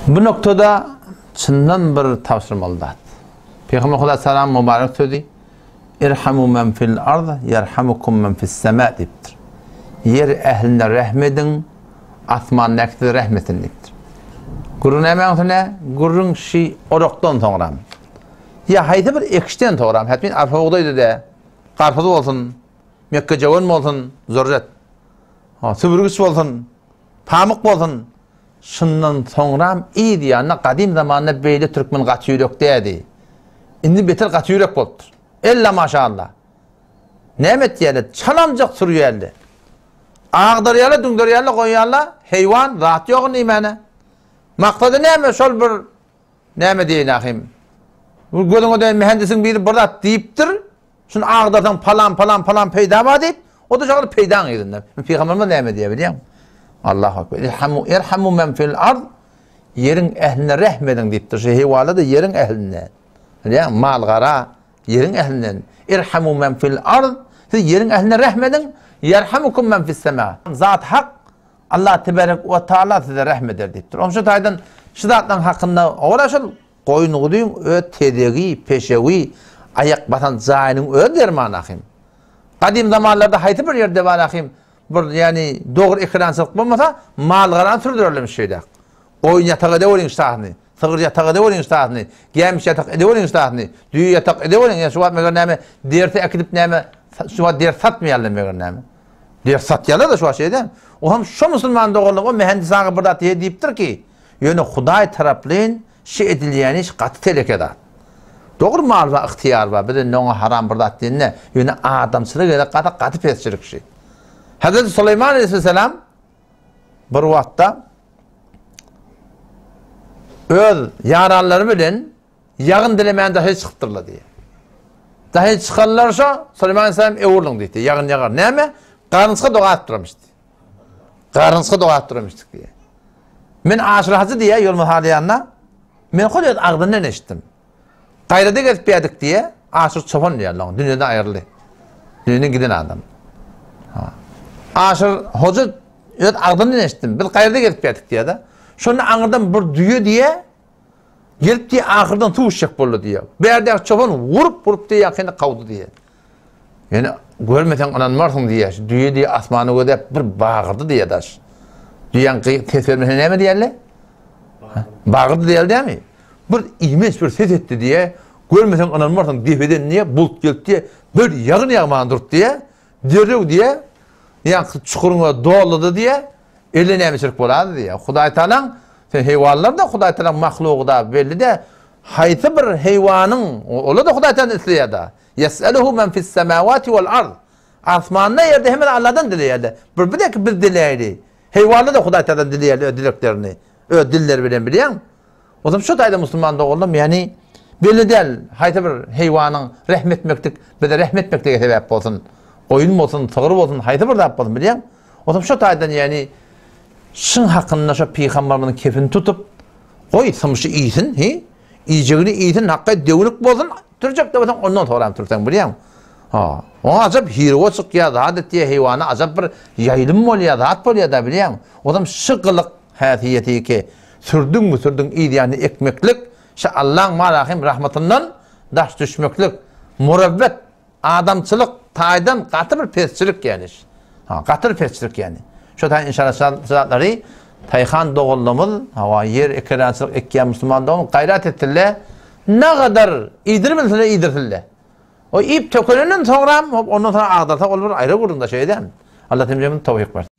Bu noktada çından bir tavsırmalıdır. Peygamber Huda Salam mübarek söyledi. İrhamu men fil ard, yerhamukum men fis sema diptir. Yer ehline rahmedin, asman nekti rahmetinliktir. Gurun emeğine, gurun şi oroktan toğram. Ya haydi bir ekşten toğram. Hatmin arpa oğdaydı da, karpuz olsun, mekke cavan olsun, zorjet. Sübürgüs olsun, pamuk olsun. Şundan toğram iyi diyanına kadim zamanında böyle Türkmen katı yürek deydi. Şimdi beter katı yürek boldur. Elle maşallah. Nemet yerli, çalancak sürüyor yerli. Ağdır yerli, dündür yerli koyuyorlar. Heyvan, rahat yok nimene. Maktadı neyme, şol bir, neyme deyin ahim. Gözün ödeyin mühendisin biri burada deyiptir. Şunu ağdırdan falan peyda var deyip, o da şöyle peydan edin. Peygamberime neyme diye biliyor musun? Allahu Ekber. İrhamu men fil ard, yerin ehline rahmedin deyiptir. Heyvalı da yerin ehline. Mal gara, yerin ehlinden. İrhamu men fil ard, siz yerin ehline rahmedin, yerhamukum men fis sema. Zat hak, Allah tebarek ve taala size rahmeder deyiptir. Onun şu taydan, şu zatdan hakkında, ola şol koyunu duyun, tedegi, peşevi, ayak batan zayının derman ahim. Kadim zamanlarda hayti bir yerde var ahim. Bir yani doğru ekransızlık bulmasa mal garan sürdürülmüş şeyde. Koyun yatağı edeverin iştahını, sığır yatağı edeverin iştahını, gelmiş yatak edeverin iştahını, düğü yatak edeverin. Yani şu var meğer neyme, derse ekidip neyme, şu var ders satmayalım meğer neyme. Ders satyalar da şu var şeyden. O hem şu Müslüman doğruluğu, o mühendis ağı burada deyiptir ki, yani Huday taraflayın, şey edilyen iş katı tehlikede. Doğru mal var, ihtiyar var, bir de ne ona haram burada deyinne, yani adamçılık ya da katı pesçilik şey. Hazreti Süleyman Aleyhisselam bir vaxtda öz yaranları bilen yağın dilemeyen dahi çıktırla diye. Dahi çıkarlarsa Süleyman Aleyhisselam evurlun deydi. Yağın yağar. Neyme? Karınızga doğa attırmıştı. Karınızga doğa attırmıştık diye. Men aşırı diye yol muhaliyanına men koyuyor ağzından eşittim. Gayrıda gezip yedik diye aşırı çoban diyorlar. Dünyadan ayrıldı. Dünyadan giden adam. Aşır hoca ağzından eşittim. Biz gayrıda gezip yedik diye de. Şunu ağırdan bir düğü diye gelip diye ahırdan tuğuşacak bollu diye. Bir yerde çoban vurup diye yakında kavdu diye. Yani görmeden ananmarsın diye. Düğü diye asmanı ödep bir bağırdı diye daş. Düğün tez vermesine ne mi diyelim? Bağırdı diye değil mi? Bir imens bir ses etti diye. Görmesen ananmarsın defeden niye? Bulut gelip diye. Böyle yağın yağmağın durt diye. Dörrük diye. Yani çukuruna doğladı diye. Eline emisirk boladı diye. Huday Teala'nın heyvanlar da Huday Teala'nın mahluğu da belli de hayti bir heyvanın ola da Huday Teala'nın isliye da. Yes'eluhu men fis semavati vel ard. Asmanına yerde hemen Allah'tan dileyerdi. Bir de ki biz dileyerdi. Heyvanlar da Huday Teala'dan dileyerdi dileklerini. Diller bilen biliyor musun? O zaman şu tayda Müslüman da oğlum yani belli değil. Hayti bir heyvanın rahmetmektik bir de rahmetmektik sebep olsun. Oyun olsun, sığır olsun, hayti bir de yapalım biliyor musun? O zaman şu taydan yani şun hakkında şu peygamberin kefini tutup koy samışı iyisin, he? İyicini iyisin, hakka devrik bolsun, Türkçe de ondan sonra Türkçe biliyor musun? O acaba hiro çık ya da adet diye heyvanı acaba bir yayılım ol ya da at bol ya da biliyor musun? O zaman şıkılık hayatiyeti ki sürdün iyi yani ekmeklik, şu Allah'ın malahim rahmetinden daş düşmeklik, murabbet, adamçılık, taydan katı bir pesçilik yani. Katı bir pesçilik yani. Şu da inşallah sıratları Tayhan doğullumuz, yer ekrançılık ekkiyen Müslüman doğum gayret ettiler. Ne kadar iyidirmediler, iyidirdiler. O ip tökülünün sonra ondan sonra ağdata olur ayrı vurun da şey değil mi? Allah temizlemin tavuk versin.